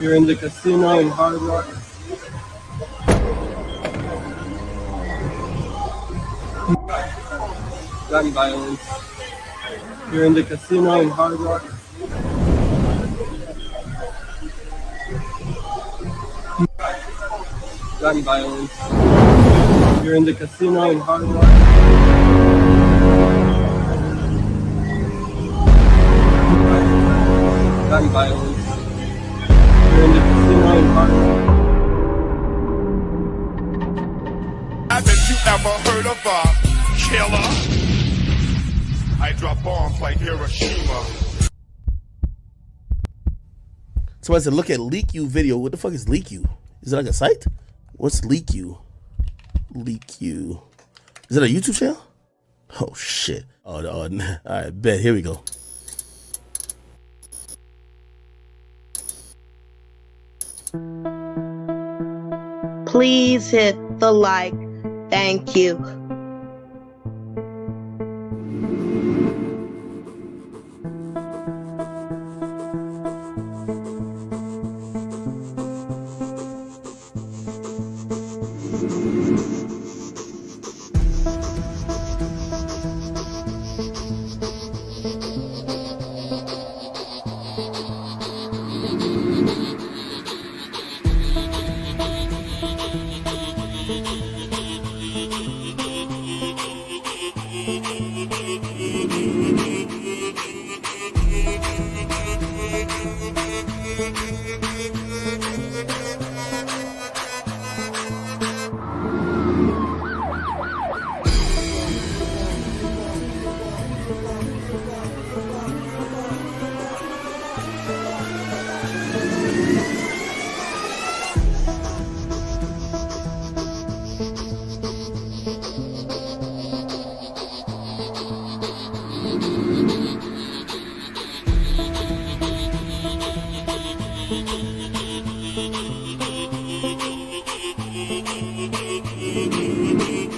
You're in the casino in Hard Rock. Gun violence. You're in the casino in Hard Rock. Gun violence. You're in the casino in Hard Rock. Gun violence. You're in the casino in Hard Rock. Haven't you ever heard of a killer? I drop bombs like Hiroshima. Somebody said, look at LeakYou video. What the fuck is LeakYou? Is it like a site? What's LeakYou? LeakYou. Is it a YouTube channel? Oh, shit. Oh, all right, bet. Here we go. Please hit the like. Thank you.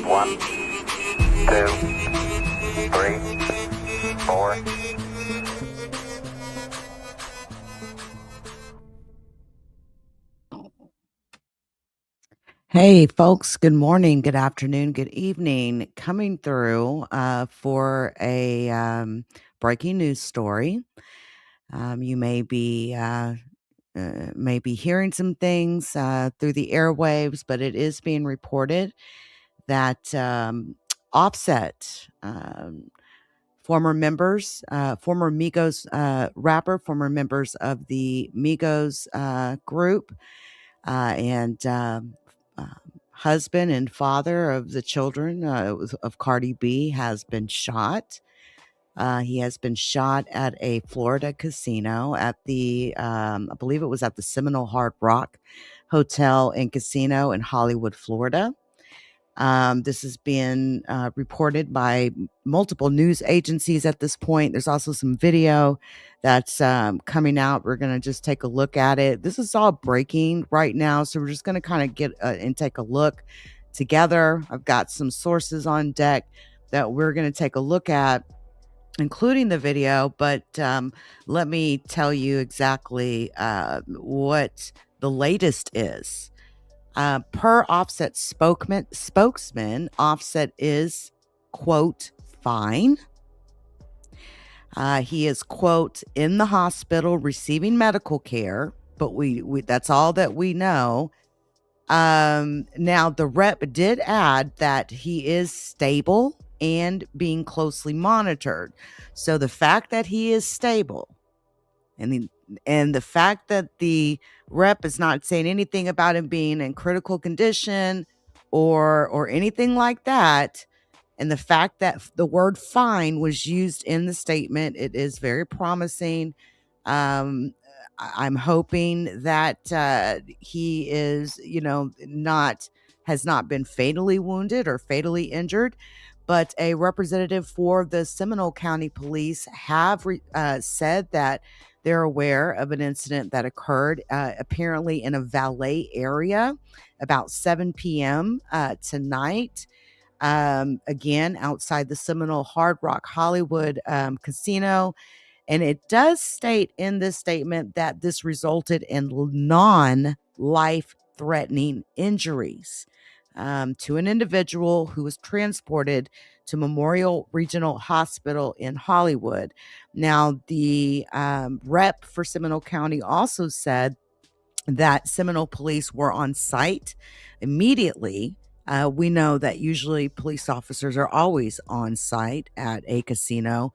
One, two, three, four. Hey, folks, good morning, good afternoon, good evening. Coming through for a breaking news story. You may be hearing some things through the airwaves, but it is being reported that Offset, former Migos rapper, former members of the Migos group, and husband and father of the children of Cardi B has been shot. He has been shot at a Florida casino at the, I believe it was at the Seminole Hard Rock Hotel and Casino in Hollywood, Florida. This has been reported by multiple news agencies at this point. There's also some video that's coming out. We're going to just take a look at it. This is all breaking right now, so we're just going to kind of get and take a look together. I've got some sources on deck that we're going to take a look at, including the video, but let me tell you exactly what the latest is. Per Offset spokesman, Offset is, quote, fine. He is, quote, in the hospital receiving medical care, but we that's all that we know. Now, the rep did add that he is stable and being closely monitored. So the fact that he is stable and the fact that the rep is not saying anything about him being in critical condition or anything like that, and the fact that the word fine was used in the statement, it is very promising. I'm hoping that he is, has not been fatally wounded or fatally injured. But a representative for the Seminole County Police have said that they're aware of an incident that occurred apparently in a valet area about 7 p.m. Tonight. Again, outside the Seminole Hard Rock Hollywood Casino. And it does state in this statement that this resulted in non-life threatening injuries to an individual who was transported to Memorial Regional Hospital in Hollywood. Now, the rep for Seminole County also said that Seminole police were on site immediately. We know that usually police officers are always on site at a casino,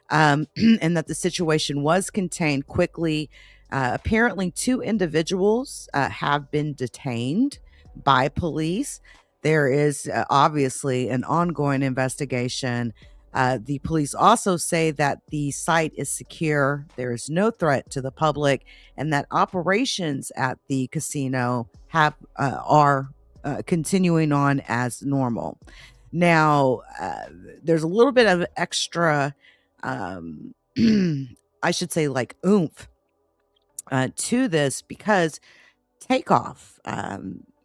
and that the situation was contained quickly. Apparently, 2 individuals have been detained by police. There is obviously an ongoing investigation. The police also say that the site is secure, there is no threat to the public, and that operations at the casino are continuing on as normal. Now, there's a little bit of extra, I should say, like oomph to this because Takeoff,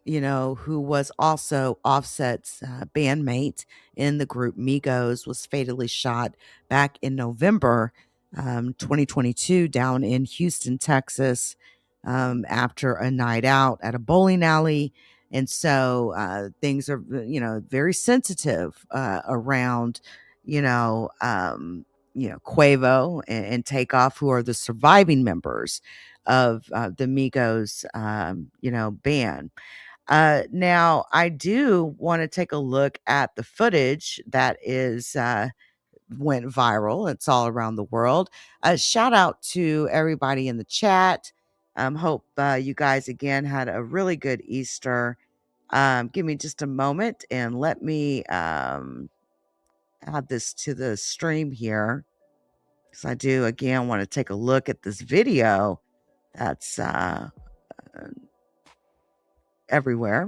who was also Offset's bandmate in the group Migos, was fatally shot back in November 2022 down in Houston, Texas, after a night out at a bowling alley. And so things are, very sensitive around, Quavo and Takeoff, who are the surviving members of the Migos, band. Now, I do want to take a look at the footage that is went viral. It's all around the world. Shout out to everybody in the chat. Hope you guys again had a really good Easter. Give me just a moment and let me add this to the stream here, because I do again want to take a look at this video that's everywhere.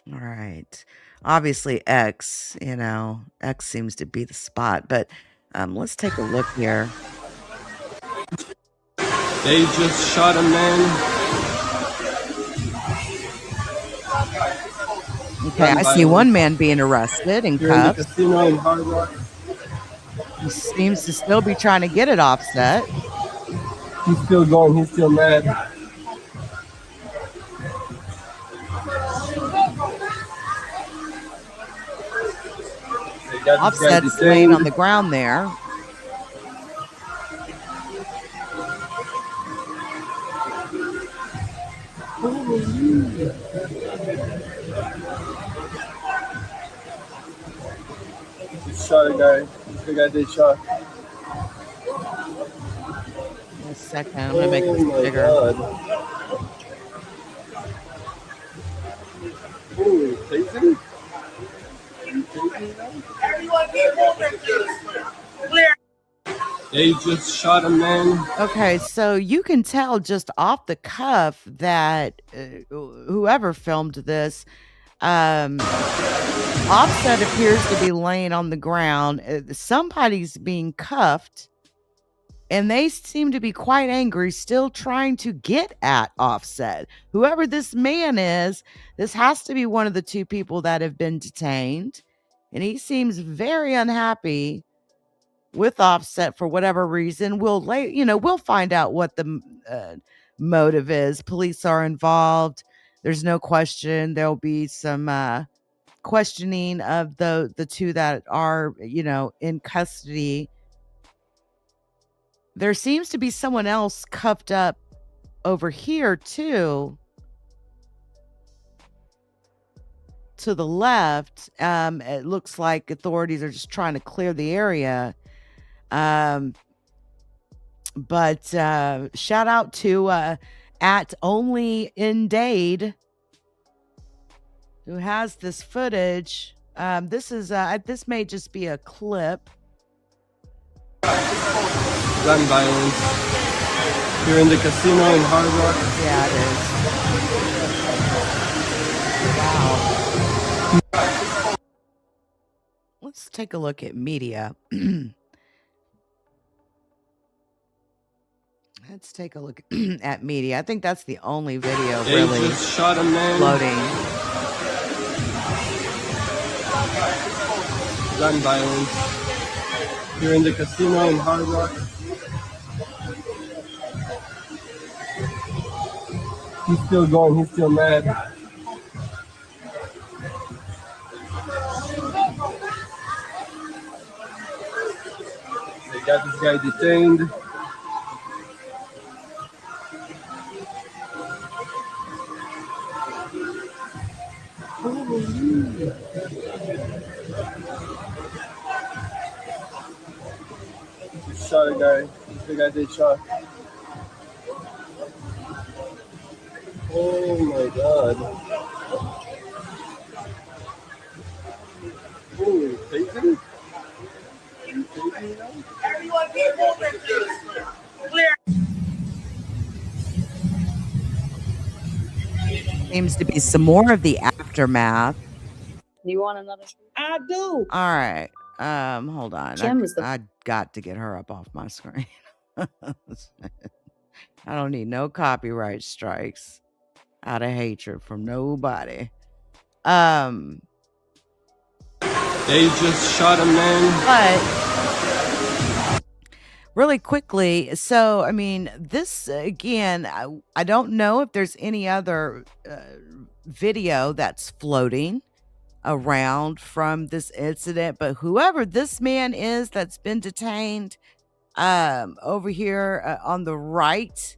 All right. Obviously, X seems to be the spot, but let's take a look here. They just shot a man. Okay, I see one man being arrested and Here in the cuffed. casino in Hard Rock. He seems to still be trying to get it Offset. He's still going. He's still mad. Offset's laying on the ground there. Just shot a guy. The guy they shot. In a second, I'm gonna make this bigger. Holy, tasing? They just shot a man. Okay, so you can tell just off the cuff that whoever filmed this, Offset appears to be laying on the ground. Somebody's being cuffed, and they seem to be quite angry, still trying to get at Offset. Whoever this man is, this has to be one of the 2 people that have been detained, and he seems very unhappy with Offset for whatever reason. We'll find out what the motive is. Police are involved. There's no question. There'll be some questioning of the 2 that are, in custody. There seems to be someone else cuffed up over here too, to the left. It looks like authorities are just trying to clear the area. But shout out to at Only in Dade, who has this footage. This may just be a clip. Gun violence. Here in the casino in Hard Rock. Yeah, it is. Wow. Let's take a look at media. Let's take a look at media. I think that's the only video They really just shot a man. floating. Gun violence. Here in the casino in Hard Rock. He's still going. He's still mad. They got this guy detained. Just shot a guy. The guy they shot. Oh my god. Oh, you taking it? You taking it out? Everyone be moving, please. Clear. Seems to be some more of the aftermath. You want another? I do. All right. Hold on. Kim is the- I got to get her up off my screen. I don't need no copyright strikes out of hatred from nobody. They just shot a man. But really quickly, so I mean, this again, I don't know if there's any other video that's floating around from this incident, but whoever this man is that's been detained over here on the right,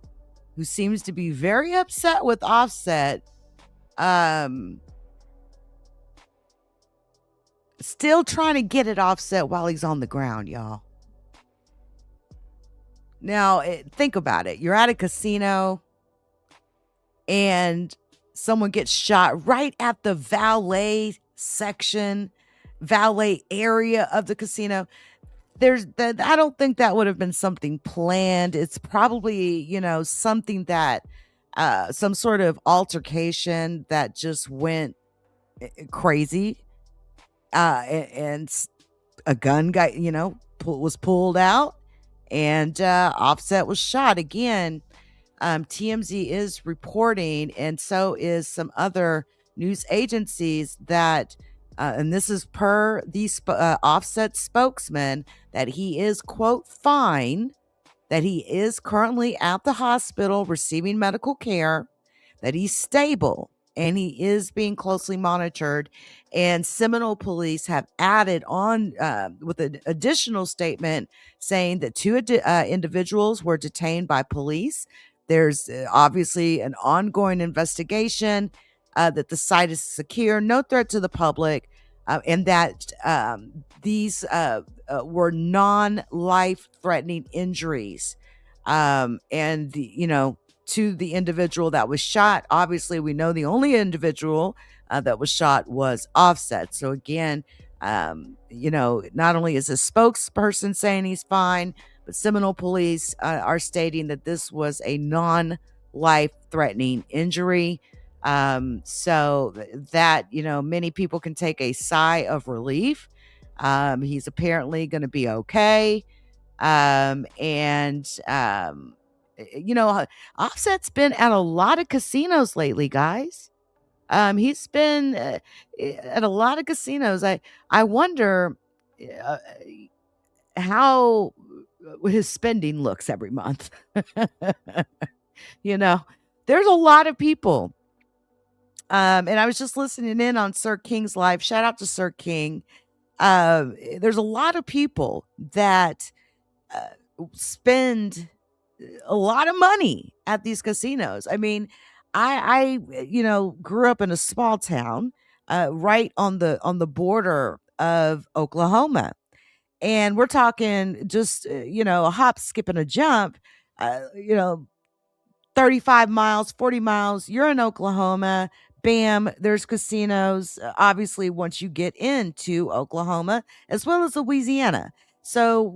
who seems to be very upset with Offset, still trying to get it Offset while he's on the ground, y'all. Now, think about it. You're at a casino and someone gets shot right at the valet area of the casino. I don't think that would have been something planned. It's probably, something that some sort of altercation that just went crazy. And a gun was pulled out, and Offset was shot again. TMZ is reporting, and so is some other news agencies, that and this is per the Offset spokesman, that he is, quote, fine, that he is currently at the hospital receiving medical care, that he's stable, and he is being closely monitored. And Seminole police have added on with an additional statement saying that two individuals were detained by police. There's obviously an ongoing investigation, that the site is secure, no threat to the public, and that these were non-life-threatening injuries. And, to the individual that was shot, obviously we know the only individual that was shot was Offset. So again, not only is a spokesperson saying he's fine, but Seminole police are stating that this was a non-life-threatening injury. So that, many people can take a sigh of relief. He's apparently going to be okay. Offset's been at a lot of casinos lately, guys. He's been at a lot of casinos. I wonder how his spending looks every month. There's a lot of people. And I was just listening in on Sir King's live. Shout out to Sir King. There's a lot of people that spend a lot of money at these casinos. I mean, I grew up in a small town right on the border of Oklahoma, and we're talking just a hop, skip, and a jump. 35 miles, 40 miles, you're in Oklahoma. Bam, there's casinos, obviously, once you get into Oklahoma, as well as Louisiana. So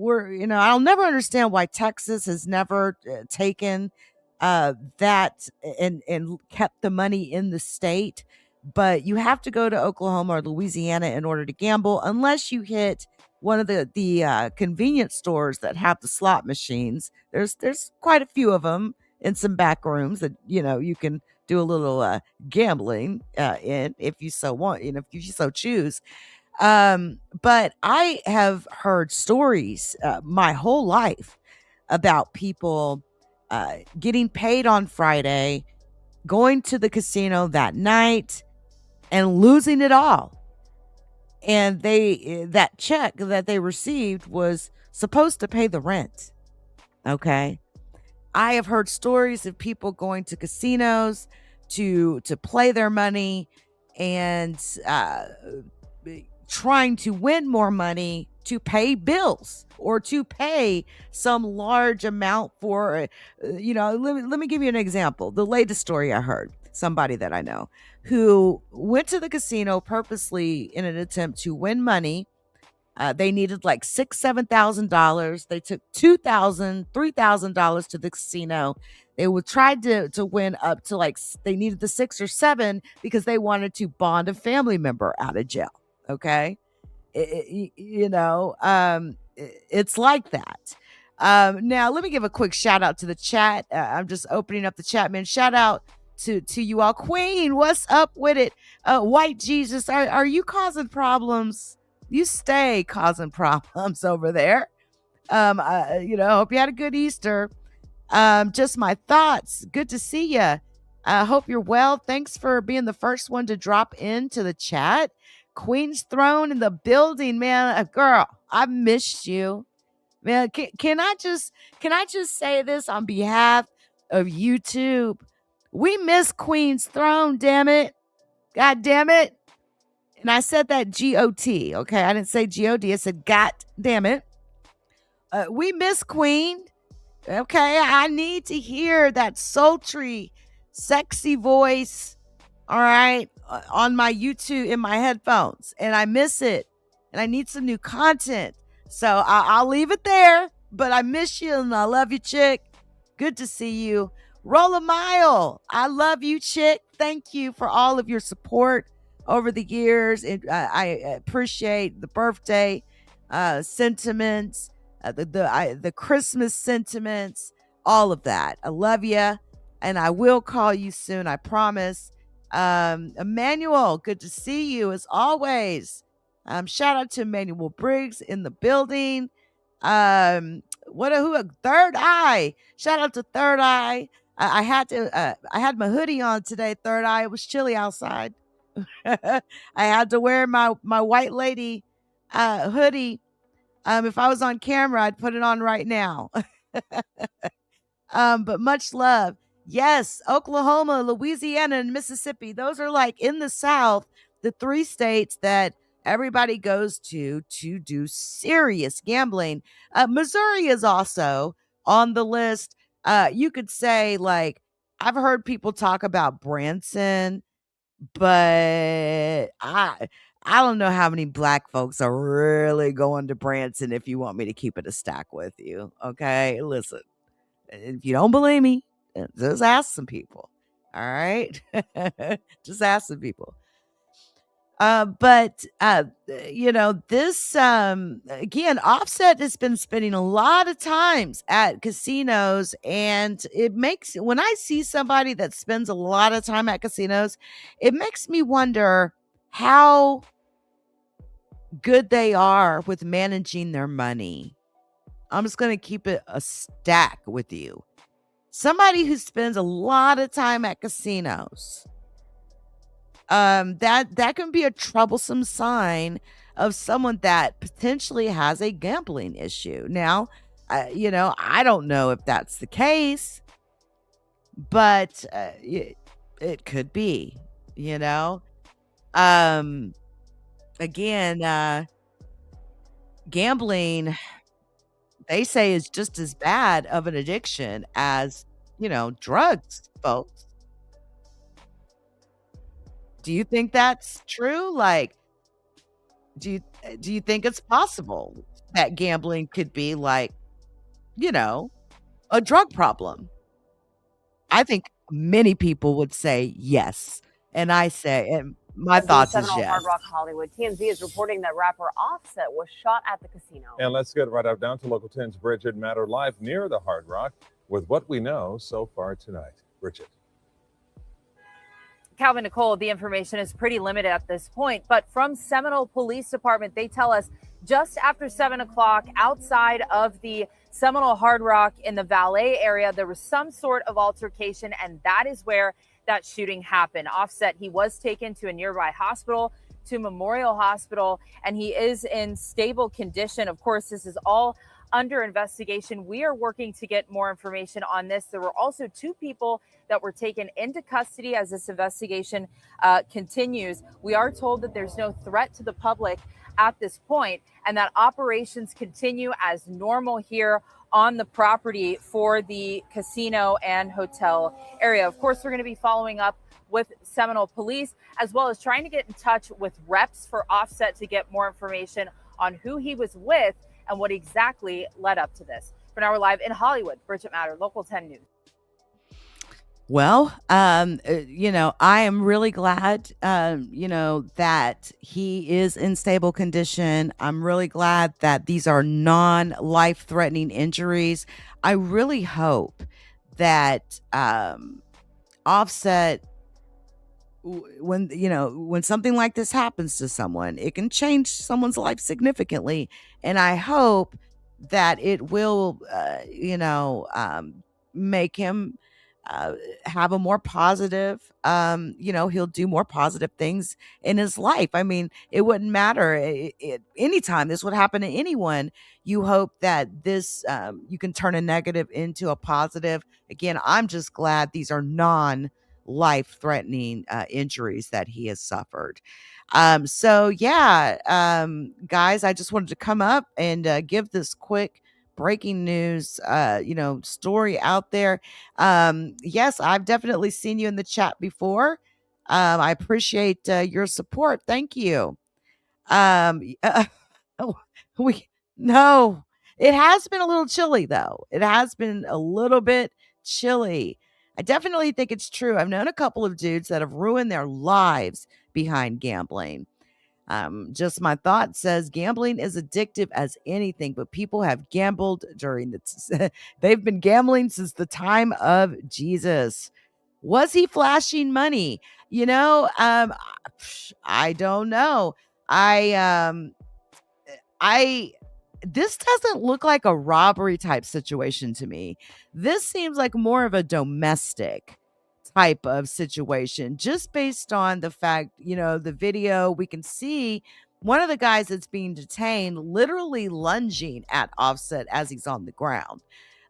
I'll never understand why Texas has never taken that and kept the money in the state. but you have to go to Oklahoma or Louisiana in order to gamble, unless you hit one of the convenience stores that have the slot machines. There's quite a few of them in some back rooms that you can do a little gambling in, if you so want, if you so choose. But I have heard stories my whole life about people getting paid on Friday, going to the casino that night, and losing it all. And that check that they received was supposed to pay the rent. Okay. I have heard stories of people going to casinos to play their money and trying to win more money to pay bills or to pay some large amount for, let me give you an example. The latest story I heard, somebody that I know who went to the casino purposely in an attempt to win money. They needed like $7,000. They took $3,000 to the casino. They would try to win up to they needed the 6 or 7 because they wanted to bond a family member out of jail. Okay. It's like that. Now let me give a quick shout out to the chat. I'm just opening up the chat, man. Shout out to you all. Queen, what's up with it? White Jesus, are you causing problems? You stay causing problems over there. Hope you had a good Easter. Just my thoughts. Good to see you. I hope you're well. Thanks for being the first one to drop into the chat. Queen's Throne in the building, man. Girl, I missed you. Man, can I just say this on behalf of YouTube? We miss Queen's Throne, damn it. God damn it. And I said that G-O-T, okay? I didn't say G-O-D. I said, God damn it. We miss Queen. Okay, I need to hear that sultry, sexy voice, all right, on my YouTube, in my headphones. And I miss it. And I need some new content. So I'll leave it there. But I miss you and I love you, chick. Good to see you. Roll a mile. I love you, chick. Thank you for all of your support over the years. I appreciate the birthday sentiments, the Christmas sentiments, all of that. I love you, and I will call you soon. I promise. Emmanuel, good to see you as always. Shout out to Emmanuel Briggs in the building. Who? Third Eye. Shout out to Third Eye. I had my hoodie on today. Third Eye. It was chilly outside. I had to wear my white lady hoodie. If I was on camera, I'd put it on right now. But much love. Yes, Oklahoma, Louisiana, and Mississippi. Those are like in the South, the 3 states that everybody goes to do serious gambling. Missouri is also on the list. You could say, like, I've heard people talk about Branson, but I don't know how many black folks are really going to Branson, if you want me to keep it a stack with you. Okay, listen, if you don't believe me, just ask some people. All right. Just ask some people. But this again, Offset has been spending a lot of times at casinos, and it makes, when I see somebody that spends a lot of time at casinos, it makes me wonder how good they are with managing their money. I'm just going to keep it a stack with you. Somebody who spends a lot of time at casinos, that can be a troublesome sign of someone that potentially has a gambling issue. Now, I don't know if that's the case, but it could be, again, gambling, they say, is just as bad of an addiction as, drugs, folks. Do you think that's true? Like, do you think it's possible that gambling could be like, a drug problem? I think many people would say yes. And I say, and my The thoughts is Seminole yes. Hard Rock Hollywood. TMZ is reporting that rapper Offset was shot at the casino. And let's get right up down to Local 10's Bridget Matter live near the Hard Rock with what we know so far tonight. Bridget. Calvin, Nicole, the information is pretty limited at this point, but from Seminole Police Department, they tell us just after 7 o'clock outside of the Seminole Hard Rock in the Valet area, there was some sort of altercation, and that is where that shooting happened. Offset, he was taken to a nearby hospital, to Memorial Hospital, and he is in stable condition. Of course, this is all under investigation. We are working to get more information on this. There were also 2 people that were taken into custody as this investigation continues. We are told that there's no threat to the public at this point and that operations continue as normal here on the property for the casino and hotel area. Of course, we're going to be following up with Seminole Police, as well as trying to get in touch with reps for Offset to get more information on who he was with and what exactly led up to this. For now, we're live in Hollywood. Bridget Matter, Local 10 News. Well, I am really glad, that he is in stable condition. I'm really glad that these are non-life-threatening injuries. I really hope that Offset, when something like this happens to someone, it can change someone's life significantly. And I hope that it will, make him have a more positive, he'll do more positive things in his life. I mean, it wouldn't matter. Anytime this would happen to anyone, you hope that this, you can turn a negative into a positive. Again, I'm just glad these are non-life-threatening injuries that he has suffered. Guys, I just wanted to come up and give this quick breaking news, story out there. Yes, I've definitely seen you in the chat before. I appreciate your support. Thank you. We no, it has been a little chilly though. It has been a little bit chilly. I definitely think it's true. I've known a couple of dudes that have ruined their lives behind gambling. Just my thought says gambling is addictive as anything, but people have gambled during the they've been gambling since the time of Jesus. Was he flashing money? I don't know. I this doesn't look like a robbery type situation to me. This seems like more of a domestic type of situation, just based on the fact, the video, we can see one of the guys that's being detained literally lunging at Offset as he's on the ground.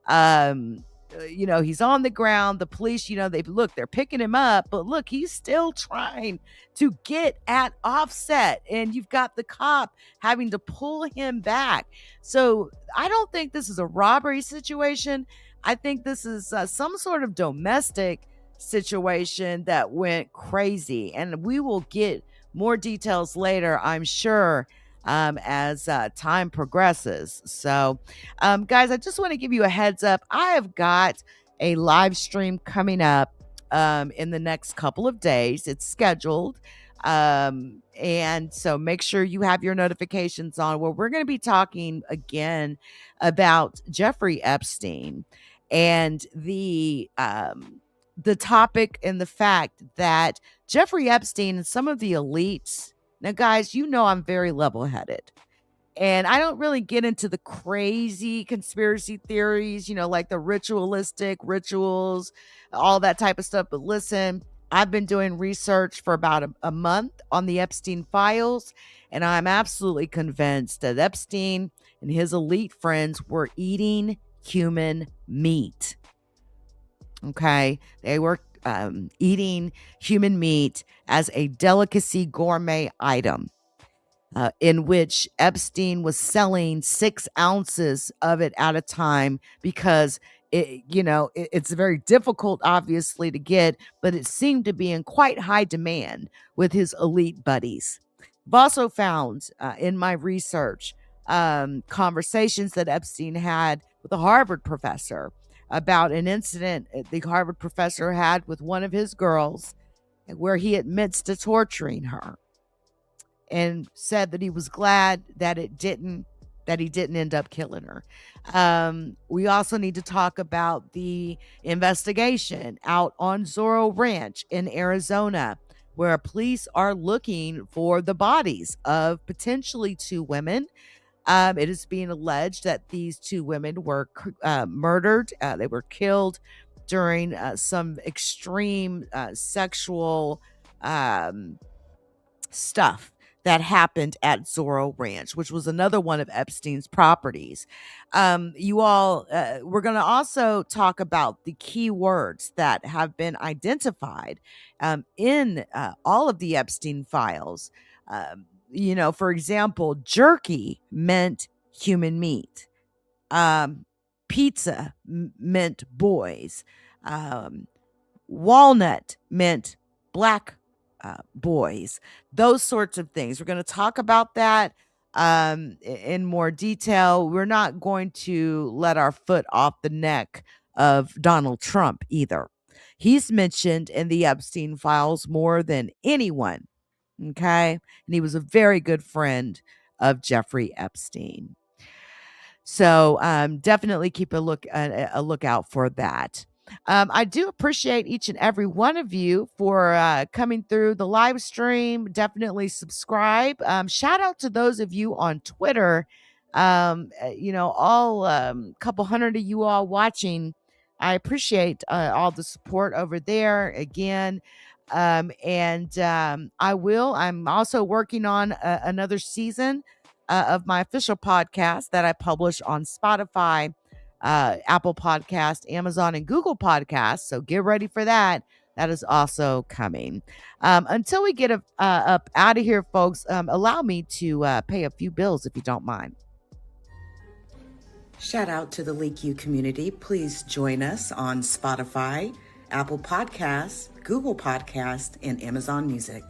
He's on the ground. The police, they're picking him up, but look, he's still trying to get at Offset, and you've got the cop having to pull him back. So I don't think this is a robbery situation. I think this is some sort of domestic situation that went crazy, and we will get more details later, I'm sure, as time progresses. So guys, I just want to give you a heads up. I have got a live stream coming up in the next couple of days. It's scheduled, and so make sure you have your notifications on, where we're going to be talking again about Jeffrey Epstein and the topic and the fact that Jeffrey Epstein and some of the elites. Now, guys, I'm very level-headed, and I don't really get into the crazy conspiracy theories, like the ritualistic rituals, all that type of stuff. But listen, I've been doing research for about a month on the Epstein files, and I'm absolutely convinced that Epstein and his elite friends were eating human meat. Okay, they were eating human meat as a delicacy gourmet item, in which Epstein was selling 6 ounces of it at a time, because it's very difficult, obviously, to get, but it seemed to be in quite high demand with his elite buddies. I've also found in my research conversations that Epstein had with a Harvard professor about an incident the Harvard professor had with one of his girls, where he admits to torturing her and said that he was glad that he didn't end up killing her. We also need to talk about the investigation out on Zorro Ranch in Arizona, where police are looking for the bodies of potentially 2 women. It is being alleged that these 2 women were murdered. They were killed during some extreme sexual stuff that happened at Zorro Ranch, which was another one of Epstein's properties. You all, we're going to also talk about the key words that have been identified in all of the Epstein files. For example, jerky meant human meat. Pizza meant boys. Walnut meant black boys. Those sorts of things. We're going to talk about that in more detail. We're not going to let our foot off the neck of Donald Trump either. He's mentioned in the Epstein files more than anyone. Okay. And he was a very good friend of Jeffrey Epstein. So definitely keep a lookout for that. I do appreciate each and every one of you for coming through the live stream. Definitely subscribe. Shout out to those of you on Twitter. All couple hundred of you all watching. I appreciate all the support over there again. I'm also working on another season of my official podcast that I publish on Spotify, Apple Podcast, Amazon, and Google Podcasts. So get ready for that. That is also coming. Until we get up out of here, folks, allow me to pay a few bills if you don't mind. Shout out to the Leak You community. Please join us on Spotify, Apple Podcasts, Google Podcasts, and Amazon Music.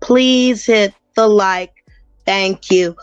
Please hit the like. Thank you.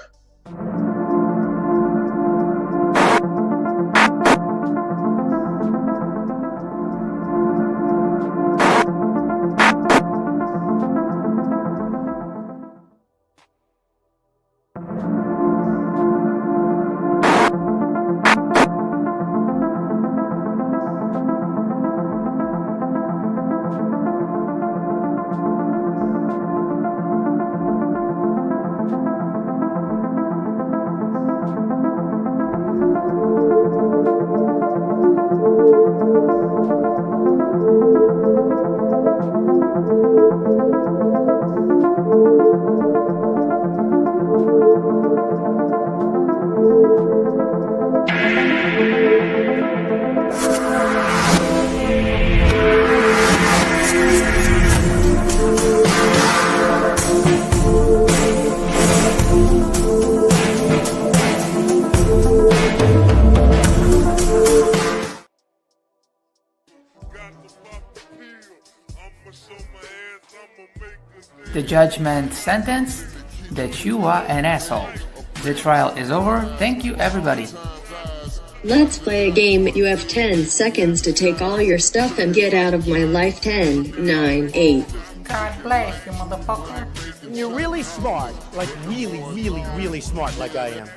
The judgment sentence that you are an asshole. The trial is over. Thank you, everybody. Let's play a game. You have 10 seconds to take all your stuff and get out of my life. 10, 9, 8. God bless you, motherfucker. You're really smart. Like really, really, really smart like I am.